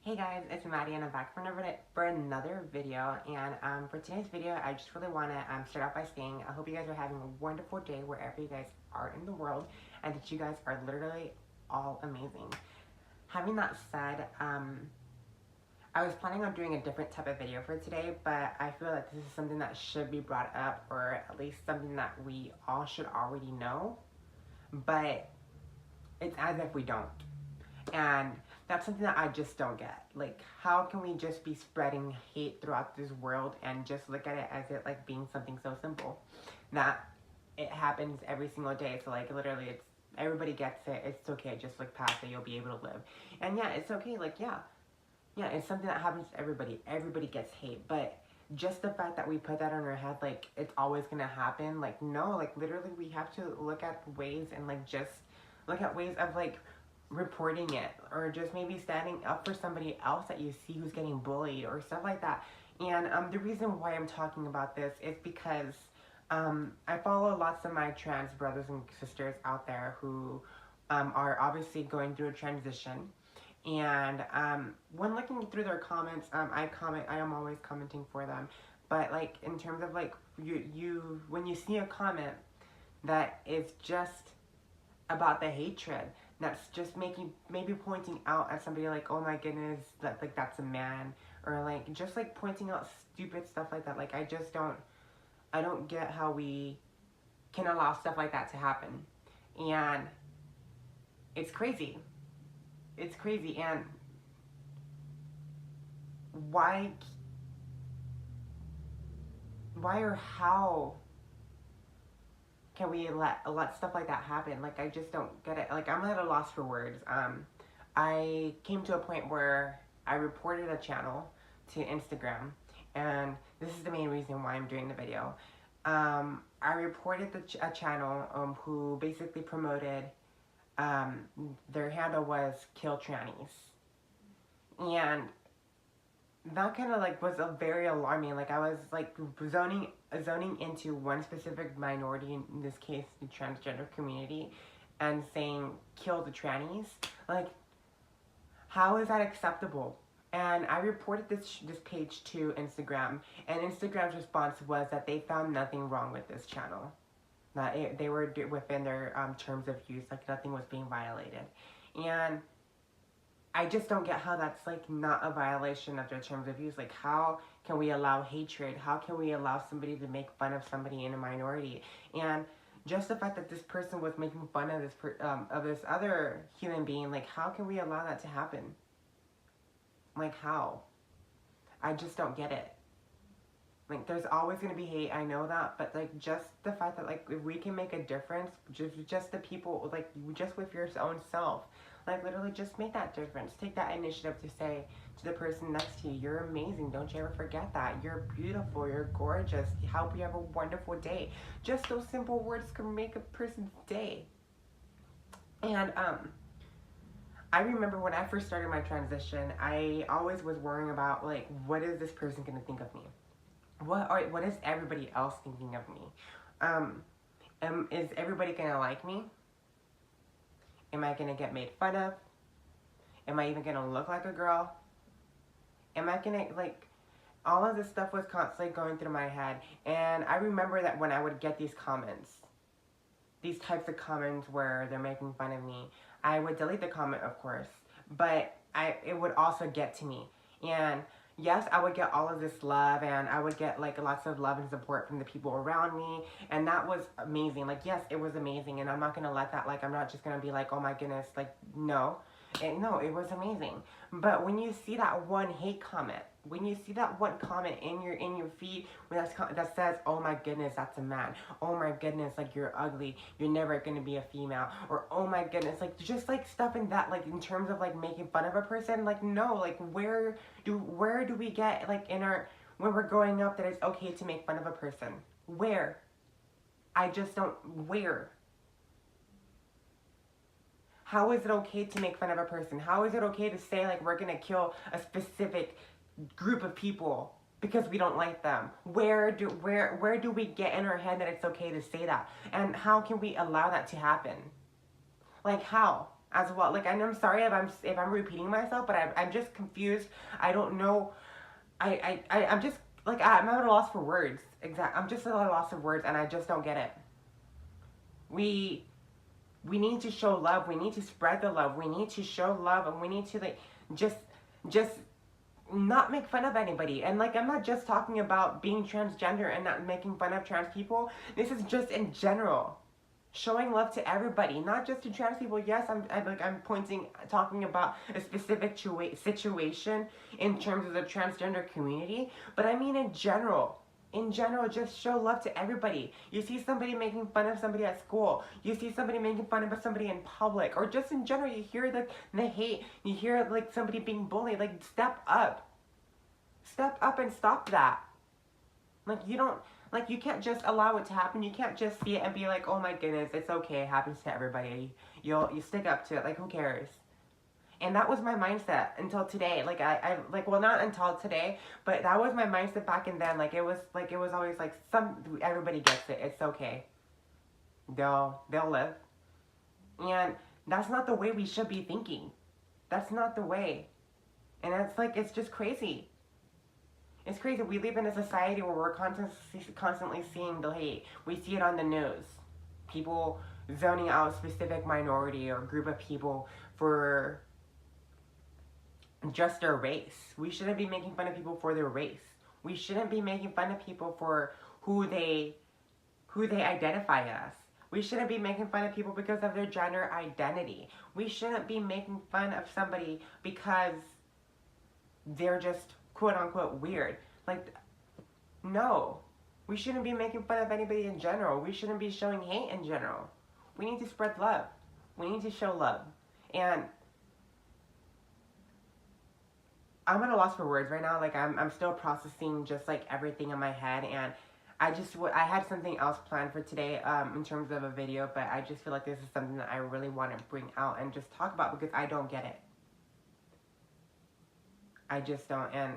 Hey guys, it's Maddie and I'm back for another video. And for today's video, I just really want to start off by saying I hope you guys are having a wonderful day wherever you guys are in the world, and that you guys are literally all amazing. Having that said, I was planning on doing a different type of video for today, but I feel like this is something that should be brought up, or at least something that we all should already know, but it's as if we don't. And that's something that I just don't get. Like, how can we just be spreading hate throughout this world and just look at it as it like being something so simple that it happens every single day? So like literally it's everybody gets it. It's okay. Just look past it. You'll be able to live. And yeah, it's okay. Like yeah, it's something that happens to everybody. Everybody gets hate, but just the fact that we put that on our head, like it's always gonna happen. Like no, like literally we have to look at ways and like just look at ways of like reporting it, or just maybe standing up for somebody else that you see who's getting bullied or stuff like that. And the reason why I'm talking about this is because I follow lots of my trans brothers and sisters out there who are obviously going through a transition. And when looking through their comments, I am always commenting for them. But like in terms of like you when you see a comment that is just about the hatred, that's just maybe pointing out at somebody like, oh my goodness, that like that's a man, or like just like pointing out stupid stuff like that. Like I don't get how we can allow stuff like that to happen. And it's crazy. It's crazy. And why or how can we let stuff like that happen? Like I just don't get it. Like I'm at a loss for words. I came to a point where I reported a channel to Instagram, and this is the main reason why I'm doing the video. I reported a channel who basically promoted, their handle was kill trannies, and that kind of like was a very alarming. Like I was like zoning into one specific minority, in this case the transgender community, and saying kill the trannies. Like how is that acceptable? And I reported this page to Instagram, and Instagram's response was that they found nothing wrong with this channel, that they were within their terms of use, like nothing was being violated. And I just don't get how that's like not a violation of their terms of use. Like how can we allow hatred? How can we allow somebody to make fun of somebody in a minority? And just the fact that this person was making fun of this other human being, like how can we allow that to happen? Like how? I just don't get it. Like there's always gonna be hate, I know that, but like just the fact that like if we can make a difference, just the people, like just with your own self, like literally just make that difference. Take that initiative to say to the person next to you, you're amazing, don't you ever forget that. You're beautiful, you're gorgeous, hope you have a wonderful day. Just those simple words can make a person's day. And I remember when I first started my transition, I always was worrying about like, what is this person gonna think of me? What is everybody else thinking of me? Is everybody gonna like me? Am I gonna get made fun of? Am I even gonna look like a girl? Am I gonna, like, all of this stuff was constantly going through my head. And I remember that when I would get these comments, these types of comments where they're making fun of me, I would delete the comment, of course, but it would also get to me. And yes, I would get all of this love, and I would get like lots of love and support from the people around me, and that was amazing. Like yes, it was amazing, and I'm not gonna let that, like I'm not just gonna be like, oh my goodness, like no. No, it was amazing. But when you see that one hate comment, when you see that one comment in your feed that says, oh my goodness, that's a man, oh my goodness, like you're ugly, you're never gonna be a female, or oh my goodness, like just like stuff in that, like in terms of like making fun of a person, like no, like where do we get like in our, when we're growing up, that it's okay to make fun of a person? Where? I just don't, where? How is it okay to make fun of a person? How is it okay to say like we're gonna kill a specific group of people because we don't like them? Where do we get in our head that it's okay to say that? And how can we allow that to happen? Like how? as well. Like, and I'm sorry if I'm repeating myself, but I'm just confused. I don't know. I'm just like I'm at a loss for words. I'm just at a loss of words, and I just don't get it. We we need to show love. We need to spread the love. We need to show love, and we need to like just just not make fun of anybody. And like I'm not just talking about being transgender and not making fun of trans people. This is just in general. Showing love to everybody, not just to trans people. Yes, I'm talking about a specific situation in terms of the transgender community, but I mean in general. In general, just show love to everybody. You see somebody making fun of somebody at school. You see somebody making fun of somebody in public, or just in general, you hear the hate. You hear like somebody being bullied. Like step up and stop that. Like you don't. Like, you can't just allow it to happen. You can't just see it and be like, oh my goodness, it's okay. It happens to everybody. You stick up to it. Like, who cares? And that was my mindset until today. Like, well, not until today, but that was my mindset back in then. Like, it was always like, everybody gets it. It's okay. They'll live. And that's not the way we should be thinking. That's not the way. And it's just crazy. It's crazy. We live in a society where we're constantly seeing the hate. We see it on the news. People zoning out a specific minority or group of people for just their race. We shouldn't be making fun of people for their race. We shouldn't be making fun of people for who they identify as. We shouldn't be making fun of people because of their gender identity. We shouldn't be making fun of somebody because they're just quote unquote weird. Like, no. We shouldn't be making fun of anybody in general. We shouldn't be showing hate in general. We need to spread love. We need to show love. And I'm at a loss for words right now. Like, I'm still processing just like everything in my head, and I had something else planned for today in terms of a video, but I just feel like this is something that I really want to bring out and just talk about because I don't get it. I just don't, and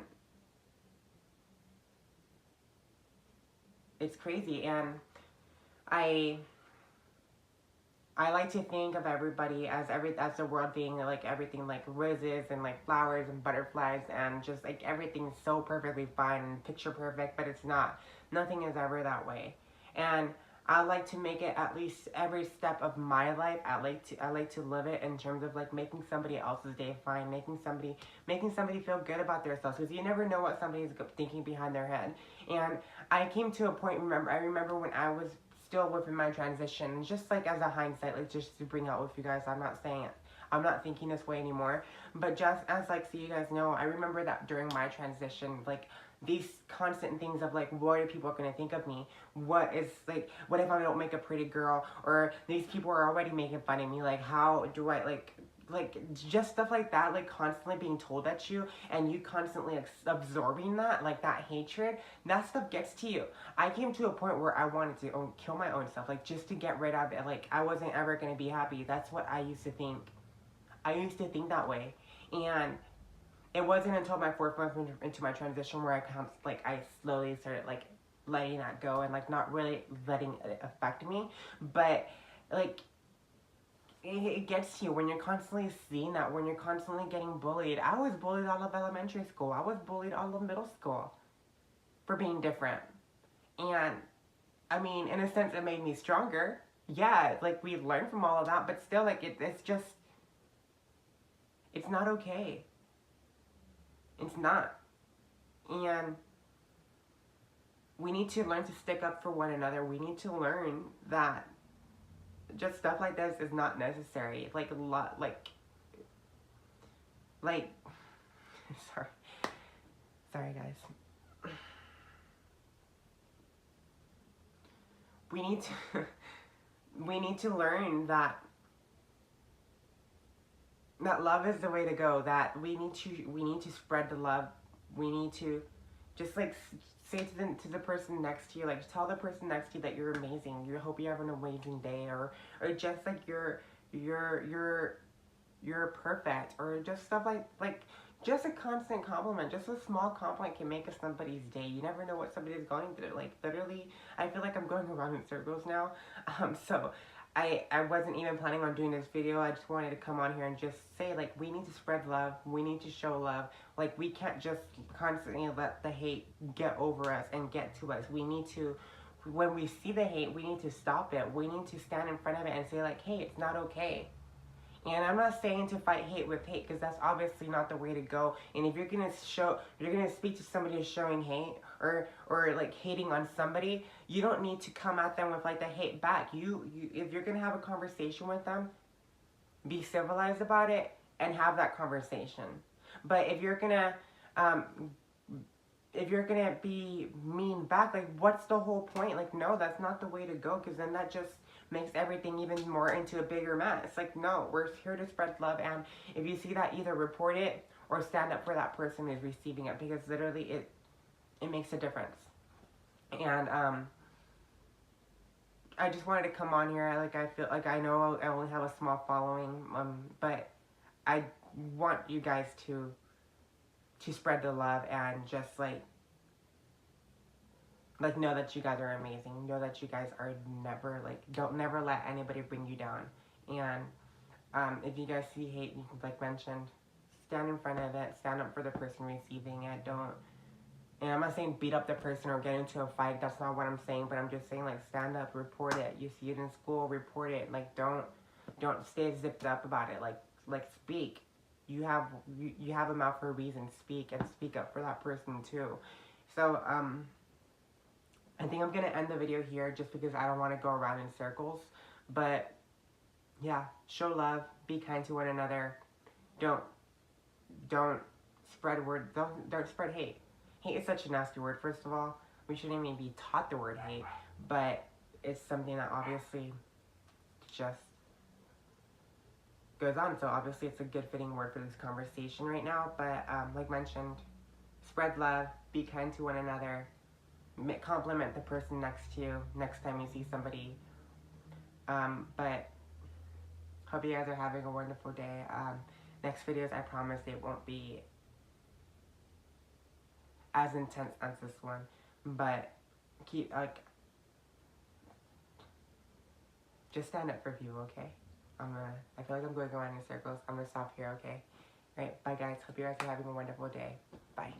it's crazy. And I like to think of everybody as the world being like everything like roses and like flowers and butterflies and just like everything's so perfectly fine and picture perfect, but it's not. Nothing is ever that way. And I like to make it at least every step of my life. I like to live it in terms of like making somebody else's day fine, making somebody feel good about themselves, because you never know what somebody's thinking behind their head. And I came to a point. I remember when I was still within my transition, just like as a hindsight, like just to bring out with you guys. I'm not saying it. I'm not thinking this way anymore. But just as like so you guys know, I remember that during my transition, like these constant things of like, what are people going to think of me? What if I don't make a pretty girl? Or these people are already making fun of me. Like, how do I like just stuff like that, like constantly being told at you and you constantly absorbing that, like that hatred, that stuff gets to you. I came to a point where I wanted to kill my own self, like just to get rid of it. Like I wasn't ever going to be happy. That's what I used to think. I used to think that way. And it wasn't until my 4th month into my transition where I slowly started like letting that go and like not really letting it affect me. But like it gets to you when you're constantly seeing that, when you're constantly getting bullied. I was bullied all of elementary school. I was bullied all of middle school for being different. And I mean, in a sense, it made me stronger. Yeah, like we learned from all of that, but still, like it's not okay. It's not. And we need to learn to stick up for one another. We need to learn that just stuff like this is not necessary. Like a lot, like sorry guys. We need to learn that love is the way to go. That we need to spread the love. We need to just like say to the person next to you, like tell the person next to you that you're amazing. You hope you have an amazing day, or just like you're perfect, or just stuff like just a constant compliment. Just a small compliment can make somebody's day. You never know what somebody's going through. Like literally, I feel like I'm going around in circles now. So I wasn't even planning on doing this video. I just wanted to come on here and just say, like, we need to spread love. We need to show love. Like, we can't just constantly let the hate get over us and get to us. We need to, when we see the hate, we need to stop it. We need to stand in front of it and say, like, hey, it's not okay. And I'm not saying to fight hate with hate, because that's obviously not the way to go. And if you're gonna speak to somebody who's showing hate or like hating on somebody, you don't need to come at them with like the hate back. If you're gonna have a conversation with them, be civilized about it and have that conversation. But if you're gonna be mean back, like, what's the whole point? Like, no, that's not the way to go, because then that just makes everything even more into a bigger mess. Like, no, we're here to spread love, and if you see that, either report it or stand up for that person who's receiving it, because literally it makes a difference. And I just wanted to come on here. Like, I feel like, I know I only have a small following, but I want you guys to spread the love and just like know that you guys are amazing. Know that you guys are never, like, don't never let anybody bring you down. And if you guys see hate, like mentioned, stand in front of it. Stand up for the person receiving it. And I'm not saying beat up the person or get into a fight. That's not what I'm saying. But I'm just saying, like, stand up, report it. You see it in school, report it. Like, don't stay zipped up about it. Like speak. You have a mouth for a reason. Speak, and speak up for that person too. So I think I'm gonna end the video here, just because I don't want to go around in circles. But yeah, show love, be kind to one another. Don't spread word. Don't spread hate. Hate is such a nasty word. First of all, we shouldn't even be taught the word hate, but it's something that obviously just goes on. So obviously it's a good fitting word for this conversation right now. But like mentioned, spread love, be kind to one another. Compliment the person next to you next time you see somebody. But hope you guys are having a wonderful day. Next videos, I promise they won't be as intense as this one, but just stand up for people, okay? I feel like I'm going around in circles. I'm gonna stop here, okay? Alright, bye guys. Hope you guys are having a wonderful day. Bye.